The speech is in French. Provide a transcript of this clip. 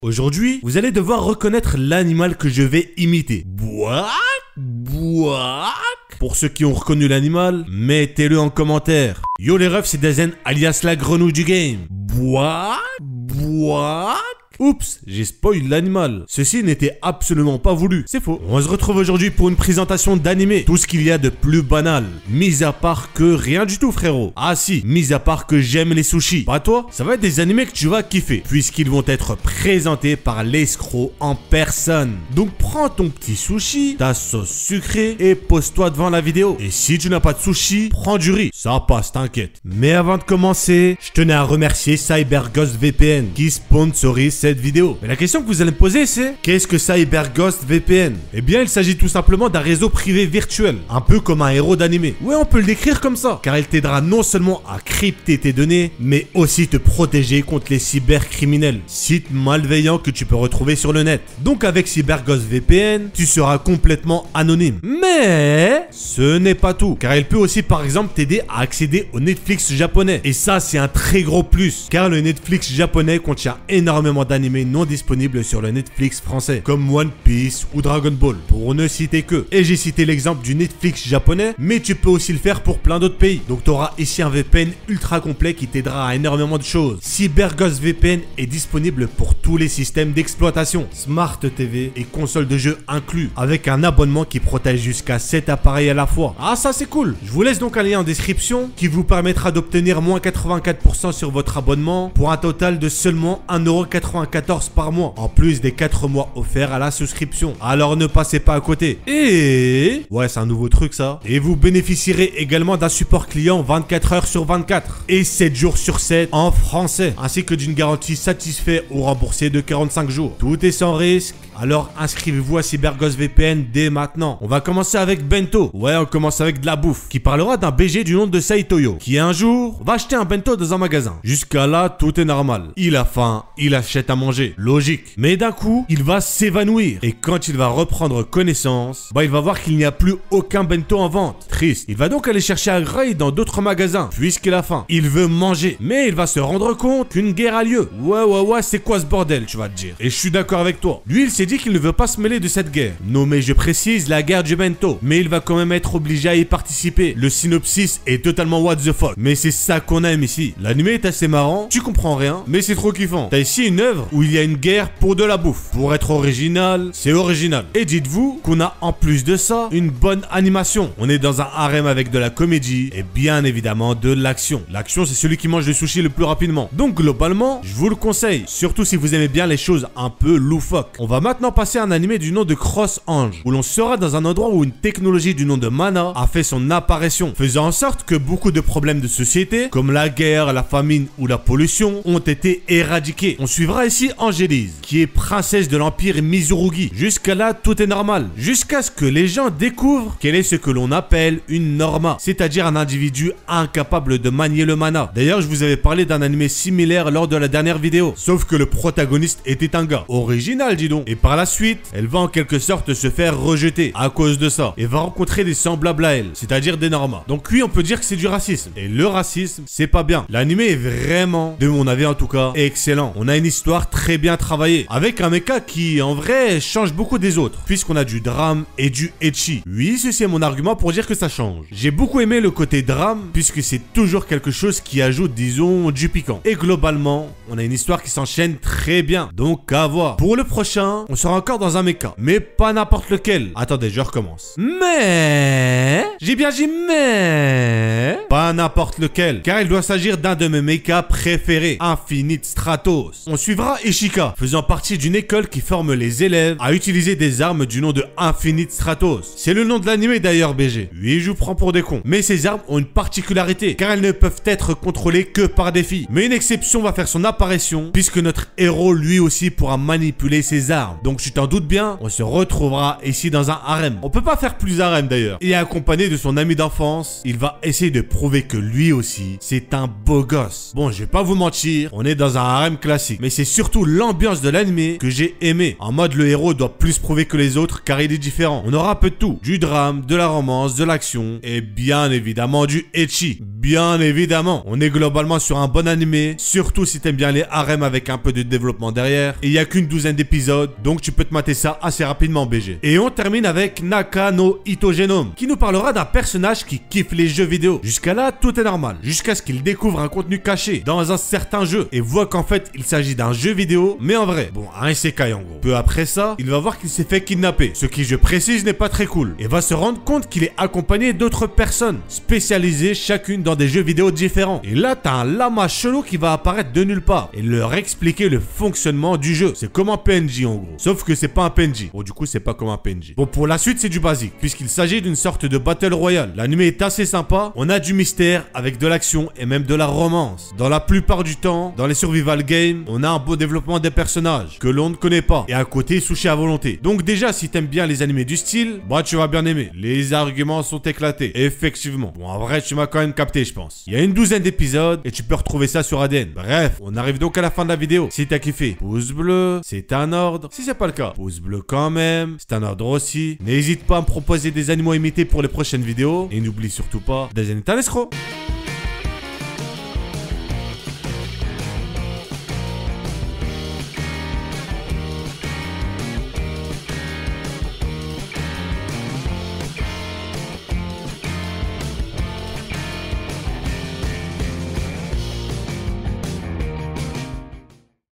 Aujourd'hui, vous allez devoir reconnaître l'animal que je vais imiter. Bouac, bouac. Pour ceux qui ont reconnu l'animal, mettez-le en commentaire. Yo les refs, c'est Dazen alias la grenouille du game. Bouac, bouac. Oups, j'ai spoil l'animal. Ceci n'était absolument pas voulu. C'est faux. On se retrouve aujourd'hui pour une présentation d'animé. Tout ce qu'il y a de plus banal. Mis à part que rien du tout, frérot. Ah si, mis à part que j'aime les sushis. Pas toi, ça va être des animés que tu vas kiffer. Puisqu'ils vont être présentés par l'escroc en personne. Donc prends ton petit sushi, ta sauce sucrée et pose-toi devant la vidéo. Et si tu n'as pas de sushi, prends du riz. Ça passe, t'inquiète. Mais avant de commencer, je tenais à remercier CyberGhost VPN qui sponsorise cette vidéo. Mais la question que vous allez me poser, c'est qu'est-ce que CyberGhost VPN? Eh bien, il s'agit tout simplement d'un réseau privé virtuel, un peu comme un héros d'animé. Ouais, on peut le décrire comme ça, car il t'aidera non seulement à crypter tes données, mais aussi te protéger contre les cybercriminels, sites malveillants que tu peux retrouver sur le net. Donc avec CyberGhost VPN, tu seras complètement anonyme. Mais ce n'est pas tout, car il peut aussi par exemple t'aider à accéder au Netflix japonais. Et ça, c'est un très gros plus, car le Netflix japonais contient énormément d'animés non disponibles sur le Netflix français, comme One Piece ou Dragon Ball, pour ne citer que. Et j'ai cité l'exemple du Netflix japonais, mais tu peux aussi le faire pour plein d'autres pays. Donc tu auras ici un VPN ultra complet qui t'aidera à énormément de choses. CyberGhost VPN est disponible pour tous les systèmes d'exploitation, Smart TV et consoles de jeux inclus, avec un abonnement qui protège jusqu'à 7 appareils à la fois. Ah, ça c'est cool. Je vous laisse donc un lien en description qui vous permettra d'obtenir moins 84% sur votre abonnement pour un total de seulement 1,94€ par mois, en plus des 4 mois offerts à la souscription. Alors ne passez pas à côté. Et ouais, c'est un nouveau truc ça. Et vous bénéficierez également d'un support client 24 heures sur 24 et 7 jours sur 7 en français, ainsi que d'une garantie satisfait ou remboursée de 45 jours. Tout est sans risque. Alors inscrivez-vous à CyberGhost VPN dès maintenant. On va commencer avec Bento. Ouais, on commence avec de la bouffe, qui parlera d'un BG du nom de Saitoyo, qui un jour va acheter un bento dans un magasin. Jusqu'à là, tout est normal. Il a faim, il achète à manger. Logique. Mais d'un coup, il va s'évanouir. Et quand il va reprendre connaissance, il va voir qu'il n'y a plus aucun bento en vente. Triste. Il va donc aller chercher à grailler dans d'autres magasins, puisqu'il a faim. Il veut manger. Mais il va se rendre compte qu'une guerre a lieu. Ouais, c'est quoi ce bordel, tu vas te dire. Et je suis d'accord avec toi. Lui, il s'est dit qu'il ne veut pas se mêler de cette guerre. Non, mais je précise la guerre du bento. Mais il va quand même être obligé à y participer. Le synopsis est totalement what the fuck. Mais c'est ça qu'on aime ici. L'anime est assez marrant, tu comprends rien, mais c'est trop kiffant. T'as ici une œuvre où il y a une guerre pour de la bouffe. Pour être original, c'est original. Et dites-vous qu'on a en plus de ça une bonne animation. On est dans un harem avec de la comédie et bien évidemment de l'action. L'action, c'est celui qui mange le sushi le plus rapidement. Donc globalement, je vous le conseille, surtout si vous aimez bien les choses un peu loufoques. On va maintenant passer à un animé du nom de Cross Ange, où l'on sera dans un endroit où une technologie du nom de Mana a fait son apparition, faisant en sorte que beaucoup de problèmes de société, comme la guerre, la famine ou la pollution, ont été éradiqués. On suivra ici Angélise, qui est princesse de l'empire Mizurugi. Jusqu'à là, tout est normal. Jusqu'à ce que les gens découvrent quel est ce que l'on appelle une Norma, c'est-à-dire un individu incapable de manier le mana. D'ailleurs, je vous avais parlé d'un animé similaire lors de la dernière vidéo, sauf que le protagoniste était un gars. Original, dis donc. Et par la suite, elle va en quelque sorte se faire rejeter à cause de ça et va rencontrer des semblables à elle, c'est-à-dire des Normas. Donc oui, on peut dire que c'est du racisme. Et le racisme, c'est pas bien. L'animé est vraiment, de mon avis en tout cas, excellent. On a une histoire très bien travaillée, avec un mecha qui, en vrai, change beaucoup des autres, puisqu'on a du drame et du ecchi. Oui, ceci est mon argument pour dire que ça change. J'ai beaucoup aimé le côté drame, puisque c'est toujours quelque chose qui ajoute, disons, du piquant. Et globalement, on a une histoire qui s'enchaîne très bien. Donc à voir. Pour le prochain, on sera encore dans un mecha, mais pas n'importe lequel. Attendez, je recommence. Mais... j'ai bien dit mais... pas n'importe lequel, car il doit s'agir d'un de mes mechas préférés, Infinite Stratos. On suivra Ishika, faisant partie d'une école qui forme les élèves à utiliser des armes du nom de Infinite Stratos. C'est le nom de l'anime d'ailleurs, BG. Oui, je vous prends pour des cons. Mais ces armes ont une particularité, car elles ne peuvent être contrôlées que par des filles. Mais une exception va faire son apparition, puisque notre héros lui aussi pourra manipuler ses armes. Donc tu t'en doutes bien, on se retrouvera ici dans un harem. On peut pas faire plus harem d'ailleurs. Et accompagné de son ami d'enfance, il va essayer de prouver que lui aussi, c'est un beau gosse. Bon, je vais pas vous mentir, on est dans un harem classique. Mais c'est surtout l'ambiance de l'anime que j'ai aimé. En mode, le héros doit plus prouver que les autres car il est différent. On aura un peu de tout. Du drame, de la romance, de l'action et bien évidemment du ecchi. Bien évidemment, on est globalement sur un bon animé, surtout si t'aimes bien les harems avec un peu de développement derrière. Et il y a qu'une douzaine d'épisodes, donc tu peux te mater ça assez rapidement BG. Et on termine avec Naka no Itogenome, qui nous parlera d'un personnage qui kiffe les jeux vidéo. Jusqu'à là, tout est normal, jusqu'à ce qu'il découvre un contenu caché dans un certain jeu et voit qu'en fait il s'agit d'un jeu vidéo, mais en vrai, bon, un isekai en gros. Peu après ça, il va voir qu'il s'est fait kidnapper, ce qui, je précise, n'est pas très cool, et va se rendre compte qu'il est accompagné d'autres personnes, spécialisées chacune dans des jeux vidéo différents. Et là, t'as un lama chelou qui va apparaître de nulle part et leur expliquer le fonctionnement du jeu. C'est comme un PNJ en gros, sauf que c'est pas un PNJ. Bon, du coup, c'est pas comme un PNJ. Bon, pour la suite, c'est du basique, puisqu'il s'agit d'une sorte de Battle Royale. L'anime est assez sympa, on a du mystère avec de l'action et même de la romance. Dans la plupart du temps, dans les survival games, on a un beau développement des personnages que l'on ne connaît pas et à côté sushi à volonté. Donc déjà, si t'aimes bien les animés du style, bah tu vas bien aimer. Les arguments sont éclatés, effectivement. Bon, en vrai, tu m'as quand même capté, je pense. Il y a une douzaine d'épisodes et tu peux retrouver ça sur ADN. Bref, on arrive donc à la fin de la vidéo. Si t'as kiffé, pouce bleu, c'est un ordre. Si c'est pas le cas, pouce bleu quand même, c'est un ordre aussi. N'hésite pas à me proposer des animaux imités pour les prochaines vidéos et n'oublie surtout pas, Dazen est un escroc.